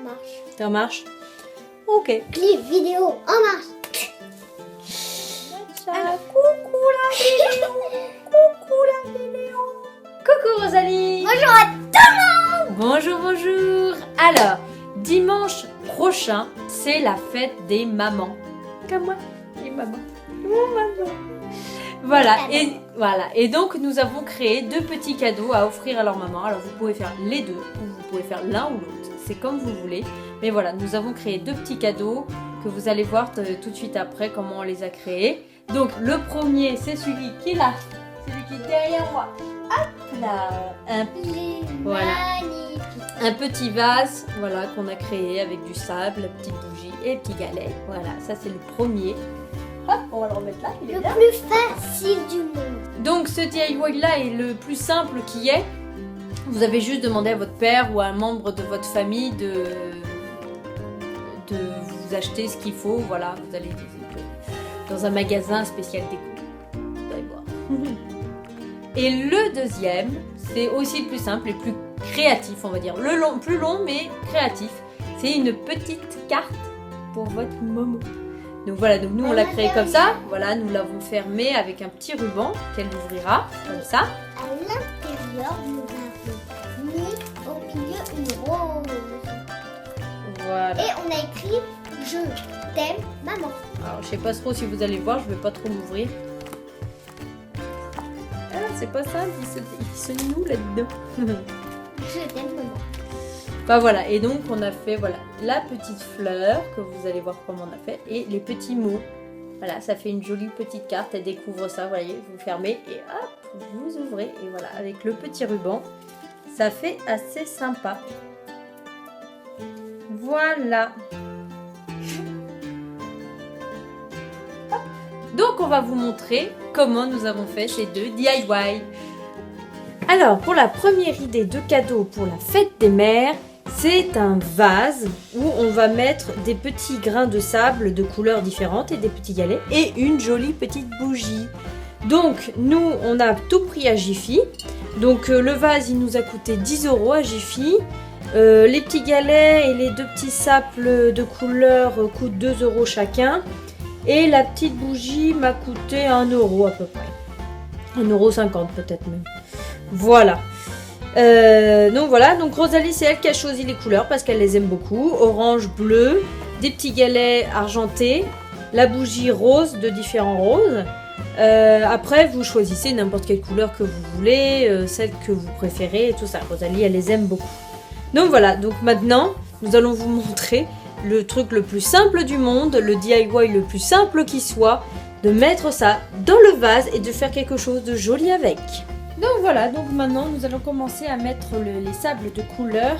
marche. Ça marche? Ok. Clip vidéo en marche. Coucou la vidéo. Coucou la vidéo. Coucou Rosalie. Bonjour à tout le monde. Bonjour, bonjour. Alors, dimanche prochain, c'est la fête des mamans. Comme moi, les mamans. Mon maman. Voilà, et donc nous avons créé 2 petits cadeaux à offrir à leur maman. Alors vous pouvez faire les deux, ou vous pouvez faire l'un ou l'autre, c'est comme vous voulez. Mais voilà, nous avons créé 2 petits cadeaux que vous allez voir tout de suite après comment on les a créés. Donc le premier, c'est celui qui est là, celui qui est derrière moi. Hop là, voilà. Un petit vase, voilà, qu'on a créé avec du sable, petite bougie et petit galet. Voilà, ça c'est le premier. Hop, on va le remettre là, il est Le bien. plus facile du monde. Donc ce DIY là est le plus simple qui est. Vous avez juste demandé à votre père ou à un membre de votre famille de vous acheter ce qu'il faut. Voilà, vous allez dans un magasin spécial déco. Vous allez voir. Et le deuxième, c'est aussi le plus simple et plus créatif, on va dire. Plus long mais créatif. C'est une petite carte pour votre maman. Donc voilà, donc nous on l'a créé comme ça. Voilà, nous l'avons fermé avec un petit ruban qu'elle ouvrira comme ça. À l'intérieur, nous avons mis au milieu une rose. Voilà. Et on a écrit « Je t'aime, maman Alors je sais pas trop si vous allez voir, je vais pas trop m'ouvrir. Ah, c'est pas simple, il se noue là-dedans. ». Je t'aime, maman. Enfin voilà, et donc on a fait voilà la petite fleur que vous allez voir comment on a fait et les petits mots. Voilà, ça fait une jolie petite carte, elle découvre ça, vous voyez, vous fermez et hop, vous ouvrez et voilà, avec le petit ruban, ça fait assez sympa. Voilà. Hop. Donc on va vous montrer comment nous avons fait ces 2 DIY. Alors, pour la première idée de cadeau pour la fête des mères, c'est un vase où on va mettre des petits grains de sable de couleurs différentes et des petits galets et une jolie petite bougie. Donc, nous, on a tout pris à Jiffy. Donc, le vase, il nous a coûté 10 € à Jiffy. Les petits galets et les 2 petits saples de couleur coûtent 2 € chacun. Et la petite bougie m'a coûté 1 € à peu près. 1,50 € peut-être même. Voilà. Donc voilà, donc Rosalie c'est elle qui a choisi les couleurs parce qu'elle les aime beaucoup. Orange, bleu, des petits galets argentés, la bougie rose de différents roses. Après vous choisissez n'importe quelle couleur que vous voulez, celle que vous préférez et tout ça. Rosalie elle les aime beaucoup. Donc voilà, donc maintenant nous allons vous montrer le truc le plus simple du monde, le DIY le plus simple qui soit, de mettre ça dans le vase et de faire quelque chose de joli avec. Donc voilà, donc maintenant nous allons commencer à mettre les sables de couleur.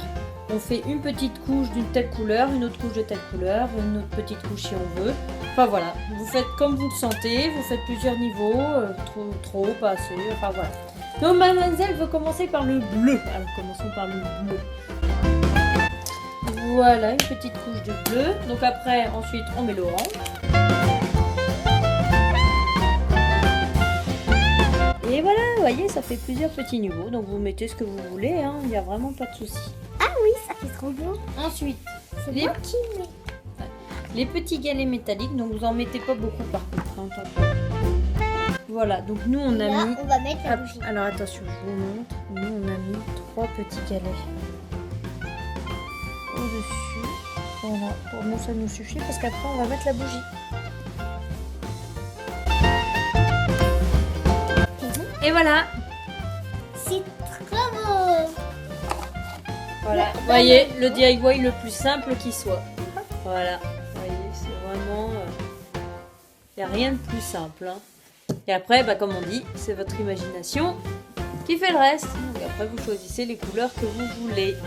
On fait une petite couche d'une telle couleur, une autre couche de telle couleur, une autre petite couche si on veut. Enfin voilà, vous faites comme vous le sentez, vous faites plusieurs niveaux, trop, pas assez, enfin voilà. Donc mademoiselle veut commencer par le bleu. Alors commençons par le bleu. Voilà, une petite couche de bleu. Donc après, ensuite on met l'orange. Et voilà, vous voyez, ça fait plusieurs petits niveaux. Donc vous mettez ce que vous voulez, hein, il n'y a vraiment pas de souci. Ah oui, ça fait trop beau. Ensuite, C'est les, moi qui mets. les petits galets métalliques, donc vous en mettez pas beaucoup par contre. Hein, attention. Voilà, donc nous on a Là, mis... on va mettre la Hop, bougie. alors attention, je vous montre. Nous on a mis 3 petits galets au-dessus. Voilà, pour nous ça nous suffit parce qu'après on va mettre la bougie. Et voilà. C'est trop beau. Voilà, vous voyez, le DIY le plus simple qui soit. Voilà, vous voyez, c'est vraiment... Il n'y a rien de plus simple. Hein. Et après, bah, comme on dit, c'est votre imagination qui fait le reste. Donc après, vous choisissez les couleurs que vous voulez.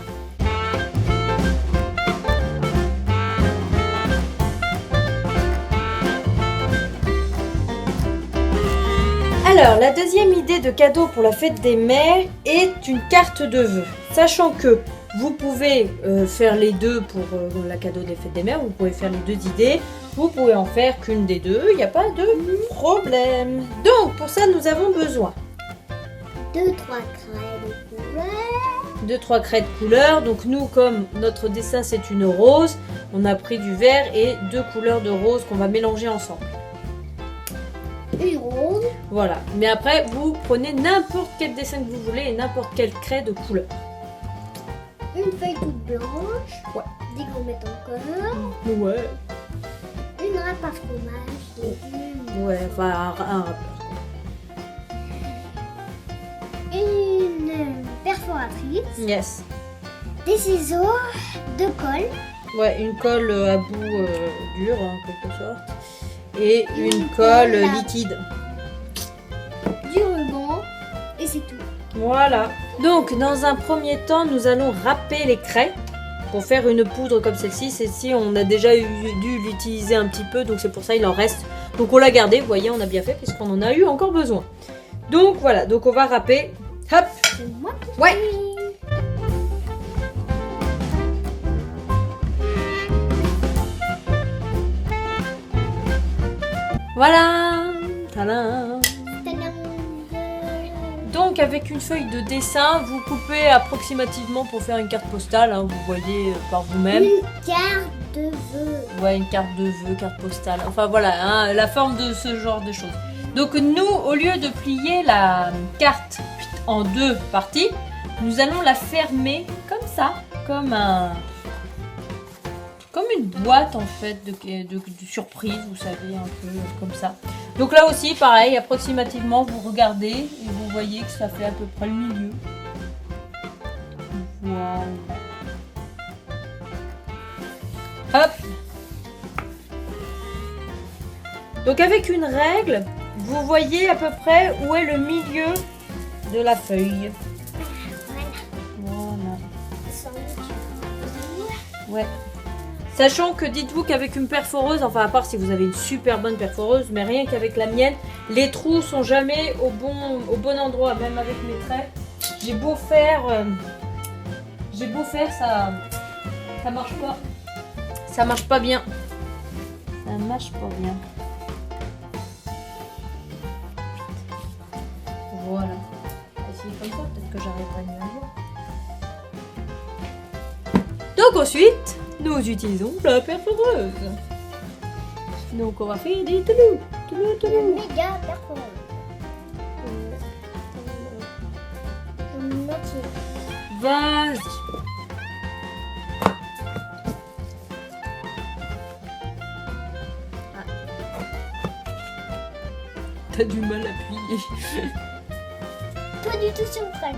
Alors, la deuxième idée de cadeau pour la fête des mères est une carte de vœux. Sachant que vous pouvez faire les deux pour la cadeau des fêtes des mères, vous pouvez faire les 2 idées, vous pouvez en faire qu'une des 2, il n'y a pas de problème. Donc, pour ça, nous avons besoin 2-3 craies de couleur. 2-3 craies de couleur. Donc nous, comme notre dessin c'est une rose, on a pris du vert et 2 couleurs de rose qu'on va mélanger ensemble. Une rose. Voilà. Mais après, vous prenez n'importe quel dessin que vous voulez et n'importe quelle craie de couleur. Une feuille toute blanche. Ouais. Des gommettes encore. Ouais. Une râpe à fromage. Ouais, enfin un rappeur. Une perforatrice. Yes. Des ciseaux. De colle. Ouais, une colle à bout dur en quelque sorte. Et une colle colle liquide. Du ruban. Et c'est tout. Voilà. Donc, dans un premier temps, nous allons râper les craies pour faire une poudre comme celle-ci. Celle-ci, on a déjà dû l'utiliser un petit peu, donc c'est pour ça il en reste. Donc, on l'a gardé. Vous voyez, on a bien fait puisqu'on en a eu encore besoin. Donc, voilà. Donc, on va râper. Hop. C'est moi qui Ouais. fais. Voilà. Tadam. Tadam. Donc, avec une feuille de dessin, vous coupez approximativement pour faire une carte postale. Hein, vous voyez par vous-même. Une carte de vœux. Ouais, une carte de vœux, carte postale. Enfin voilà, hein, la forme de ce genre de choses. Donc nous, au lieu de plier la carte en 2 parties, nous allons la fermer comme ça, comme une boîte en fait de surprise, vous savez, un peu comme ça. Donc là aussi, pareil, approximativement, vous regardez et vous voyez que ça fait à peu près le milieu. Voilà. Hop. Donc avec une règle, vous voyez à peu près où est le milieu de la feuille. Voilà. Sans doute. Ouais. Sachant que dites-vous qu'avec une perforeuse, enfin à part si vous avez une super bonne perforeuse, mais rien qu'avec la mienne, les trous sont jamais au bon endroit, même avec mes traits. J'ai beau faire, ça marche pas. Ça marche pas bien. Ça marche pas bien. Voilà. Essayer comme ça, peut-être que j'arriverai mieux à voir. Donc ensuite, nous utilisons la perforeuse. Donc on va faire des toulous. Une méga performance. Une moitié. Vas-y. T'as du mal à plier. Pas du tout sur le crâne.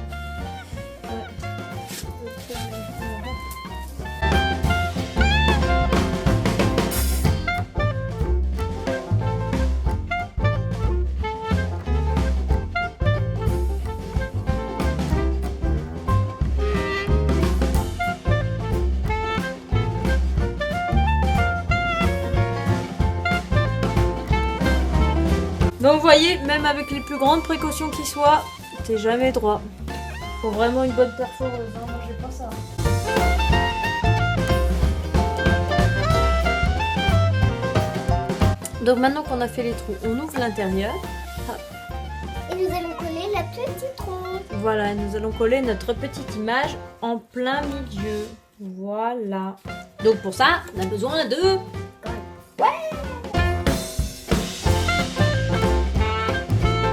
Donc vous voyez, même avec les plus grandes précautions qui soient, t'es jamais droit. Faut vraiment une bonne perforeuse, hein, moi j'ai pas ça. Donc maintenant qu'on a fait les trous, on ouvre l'intérieur. Et nous allons coller la petite trou. Voilà, nous allons coller notre petite image en plein milieu. Voilà. Donc pour ça, on a besoin de...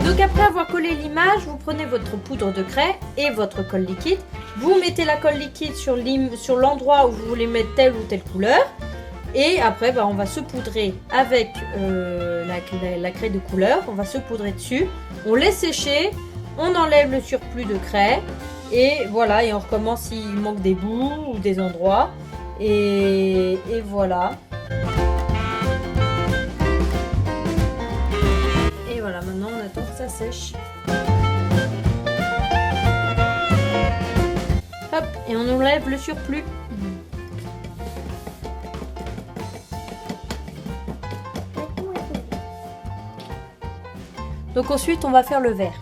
Donc après avoir collé l'image, vous prenez votre poudre de craie et votre colle liquide. Vous mettez la colle liquide sur l'endroit où vous voulez mettre telle ou telle couleur. Et après, on va saupoudrer avec la craie de couleur. On va saupoudrer dessus. On laisse sécher. On enlève le surplus de craie. Et voilà, et on recommence s'il manque des bouts ou des endroits. Et voilà. Et voilà, maintenant on attend que ça sèche. Hop, et on enlève le surplus. Donc ensuite on va faire le vert.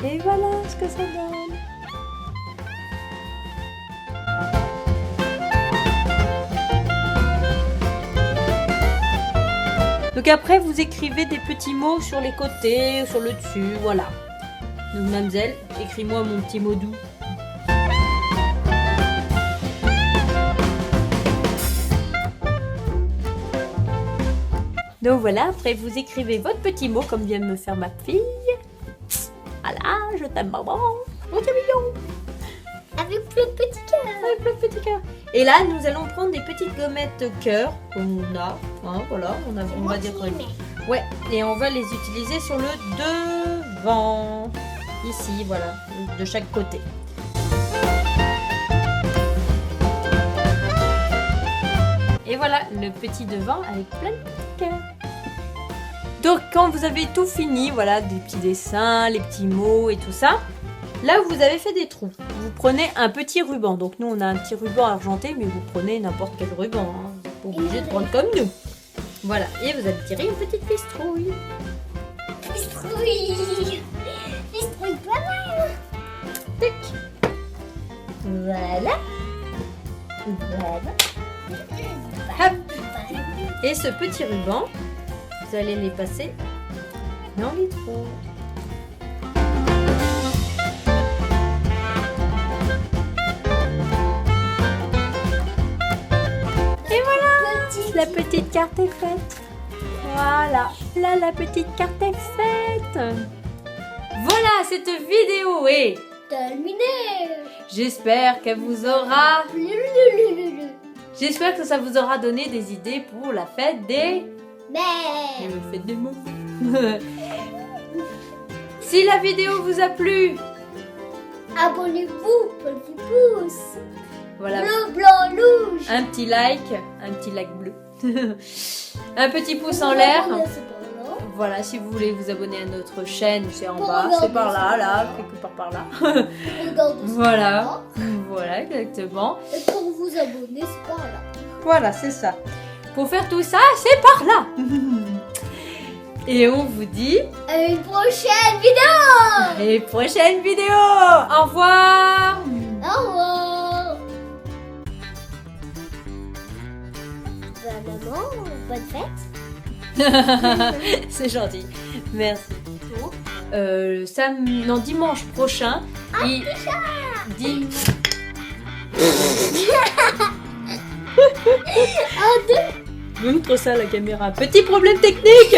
Et voilà ce que ça donne. Donc après, vous écrivez des petits mots sur les côtés, sur le dessus, voilà. Donc mademoiselle, écris-moi mon petit mot doux. Donc voilà, après vous écrivez votre petit mot comme vient de me faire ma fille. Voilà, je t'aime maman. Oh, c'est mignon. Avec plein de petits cœurs. Avec plein de petits cœurs. Et là, nous allons prendre des petites gommettes cœur qu'on a. Hein, voilà, on va dire. Ouais, et on va les utiliser sur le devant. Ici, voilà, de chaque côté. Et voilà, le petit devant avec plein de petits cœurs. Donc, quand vous avez tout fini, voilà, des petits dessins, les petits mots et tout ça, là où vous avez fait des trous, vous prenez un petit ruban. Donc, nous, on a un petit ruban argenté, mais vous prenez n'importe quel ruban. Hein. Vous n'êtes pas obligé de prendre comme nous. Voilà, et vous allez tirer une petite pistrouille. Pistrouille. Pistrouille pas mal. Tac. Voilà. Voilà. Hop. Et ce petit ruban, vous allez les passer dans les trous. Et voilà, la petite carte est faite. Voilà, là la petite carte est faite. Voilà, cette vidéo est Terminé. J'espère qu'elle vous aura... J'espère que ça vous aura donné des idées pour la fête des... Mais fête des mots. Si la vidéo vous a plu, abonnez-vous, petit pouce. voilà, Bleu, blanc, rouge. un petit like bleu, un petit pouce en l'air. Voilà, si vous voulez vous abonner à notre chaîne, c'est en bas, c'est par là, là, quelque part par là. Voilà, voilà, exactement. Et pour vous abonner, c'est par là. Voilà, c'est ça. Pour faire tout ça, c'est par là. Et on vous dit À une prochaine vidéo. et prochaine vidéo. Au revoir. Au revoir. Bah, maman, bonne fête. C'est gentil. Merci. Dimanche prochain. Montre ça à la caméra. Petit problème technique.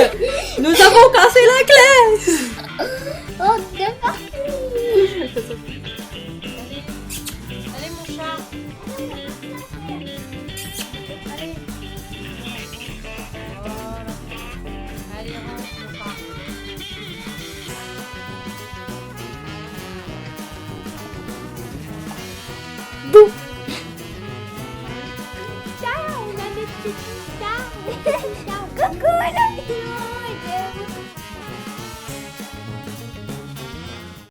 Nous avons cassé la clé. Oh, c'est parti. Allez mon chat. Allez. Voilà. Allez, rentre mon chat. Bouh.